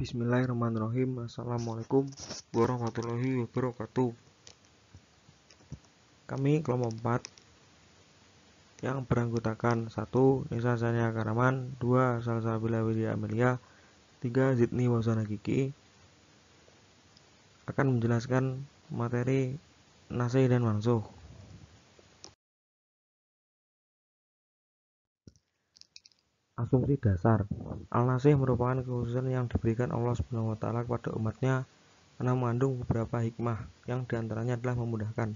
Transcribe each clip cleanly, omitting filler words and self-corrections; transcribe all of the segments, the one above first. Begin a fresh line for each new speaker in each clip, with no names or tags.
Bismillahirrahmanirrahim. Assalamualaikum warahmatullahi wabarakatuh. Kami kelompok 4 yang beranggotakan 1. Nisa Sania Karaman, 2. Salsabila Widya Amelia, 3. Zidni Wasana Kiki akan menjelaskan materi nasih dan mansuh. Asumsi dasar. Al-Nasih merupakan kekhususan yang diberikan Allah SWT kepada umatnya karena mengandung beberapa hikmah yang diantaranya adalah memudahkan.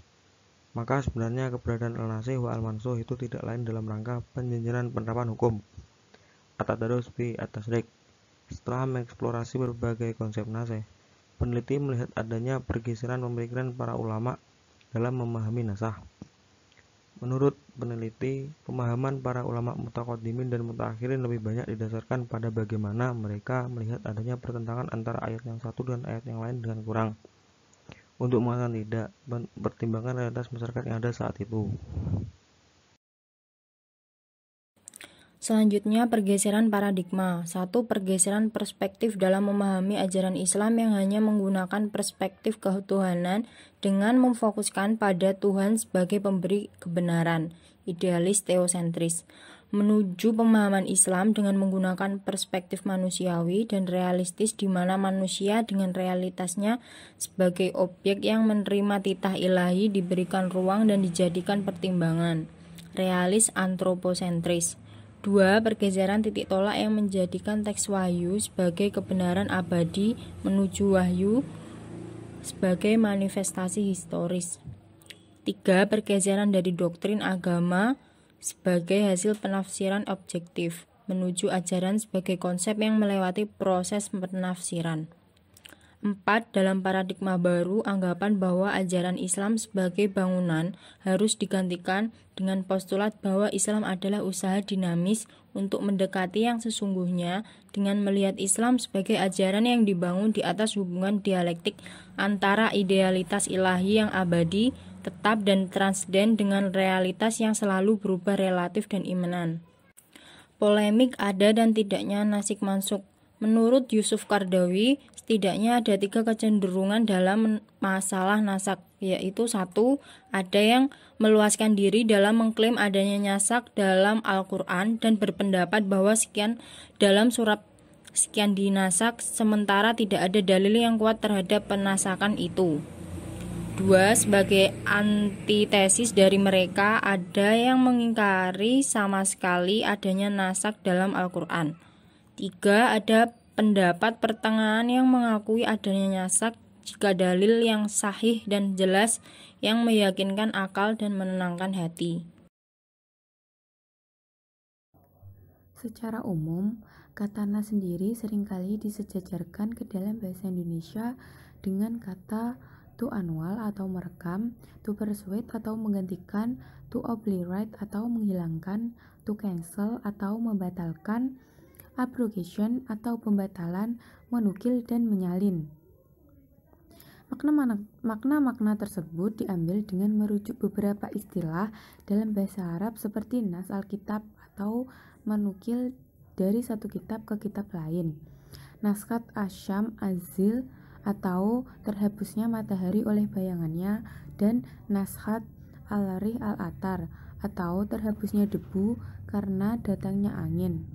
Maka sebenarnya keberadaan Al-Nasih wa Al-Mansuh itu tidak lain dalam rangka penjenjaran penerapan hukum at-tadarus bi at-tasrik. Setelah mengeksplorasi berbagai konsep nasih, peneliti melihat adanya pergeseran pemikiran para ulama dalam memahami nasah. Menurut peneliti, pemahaman para ulama mutaqaddimin dan mutaakhirin lebih banyak didasarkan pada bagaimana mereka melihat adanya pertentangan antara ayat yang satu dan ayat yang lain dengan kurang. Untuk mengatakan tidak, pertimbangkan realitas masyarakat yang ada saat itu.
Selanjutnya, pergeseran paradigma. 1. Pergeseran perspektif dalam memahami ajaran Islam yang hanya menggunakan perspektif ketuhanan dengan memfokuskan pada Tuhan sebagai pemberi kebenaran, idealis teosentris, menuju pemahaman Islam dengan menggunakan perspektif manusiawi dan realistis di mana manusia dengan realitasnya sebagai objek yang menerima titah ilahi diberikan ruang dan dijadikan pertimbangan, realis antroposentris. 2. Pergeseran titik tolak yang menjadikan teks wahyu sebagai kebenaran abadi menuju wahyu sebagai manifestasi historis. 3. Pergeseran dari doktrin agama sebagai hasil penafsiran objektif menuju ajaran sebagai konsep yang melewati proses penafsiran. 4. Dalam paradigma baru, anggapan bahwa ajaran Islam sebagai bangunan harus digantikan dengan postulat bahwa Islam adalah usaha dinamis untuk mendekati yang sesungguhnya dengan melihat Islam sebagai ajaran yang dibangun di atas hubungan dialektik antara idealitas ilahi yang abadi, tetap dan transden dengan realitas yang selalu berubah relatif dan imanan. Polemik ada dan tidaknya nasik mansuk. Menurut Yusuf Qaradawi, setidaknya ada 3 kecenderungan dalam masalah nasak, yaitu 1. Ada yang meluaskan diri dalam mengklaim adanya nasak dalam Al-Quran dan berpendapat bahwa sekian dalam surat sekian dinasak, sementara tidak ada dalil yang kuat terhadap penasakan itu. 2. Sebagai antitesis dari mereka, ada yang mengingkari sama sekali adanya nasak dalam Al-Quran. 3. Ada pendapat pertengahan yang mengakui adanya nasak jika dalil yang sahih dan jelas yang meyakinkan akal dan menenangkan hati.
Secara umum, kata nas sendiri seringkali disejajarkan ke dalam bahasa Indonesia dengan kata to annul atau merekam, to persuade atau menggantikan, to obliterate atau menghilangkan, to cancel atau membatalkan, abrogation atau pembatalan, menukil dan menyalin. Makna-makna tersebut diambil dengan merujuk beberapa istilah dalam bahasa Arab seperti nas Alkitab atau menukil dari satu kitab ke kitab lain, naskat asyam azil atau terhapusnya matahari oleh bayangannya, dan nashat al-rih al-atar atau terhapusnya debu karena datangnya angin.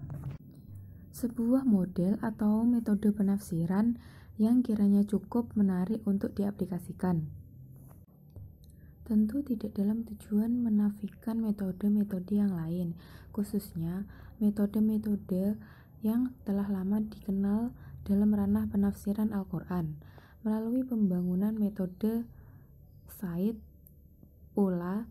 Sebuah model atau metode penafsiran yang kiranya cukup menarik untuk diaplikasikan. Tentu tidak dalam tujuan menafikan metode-metode yang lain, khususnya metode-metode yang telah lama dikenal dalam ranah penafsiran Al-Quran. Melalui pembangunan metode Said pola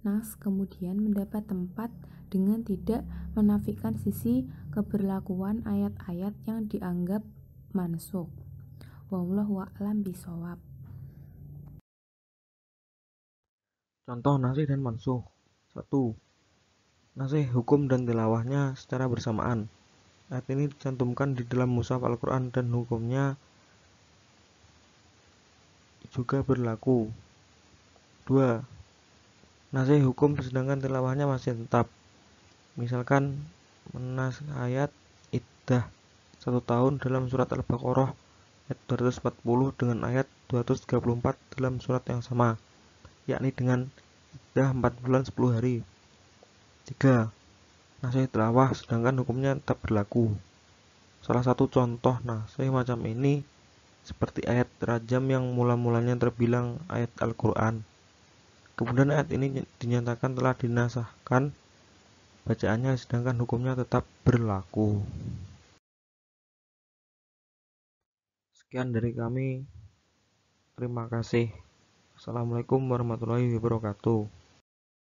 nas kemudian mendapat tempat dengan tidak menafikan sisi keberlakuan ayat-ayat yang dianggap mansukh. Wallahu a'lam bishawab.
Contoh nasih dan mansuh. 1. Nasih hukum dan tilawahnya secara bersamaan. Ayat ini dicantumkan di dalam mushaf Al-Quran dan hukumnya juga berlaku. 2. Nasih hukum sedangkan tilawahnya masih tetap. Misalkan menas ayat iddah 1 tahun dalam surat Al-Baqarah ayat 240 dengan ayat 234 dalam surat yang sama, yakni dengan iddah 4 bulan 10 hari. 3. Nasih tilawah sedangkan hukumnya tetap berlaku. Salah satu contoh nasih macam ini seperti ayat rajam yang mula-mulanya terbilang ayat Al-Quran. Kemudian ayat ini dinyatakan telah dinasahkan bacaannya sedangkan hukumnya tetap berlaku. Sekian dari kami. Terima kasih. Assalamualaikum warahmatullahi wabarakatuh.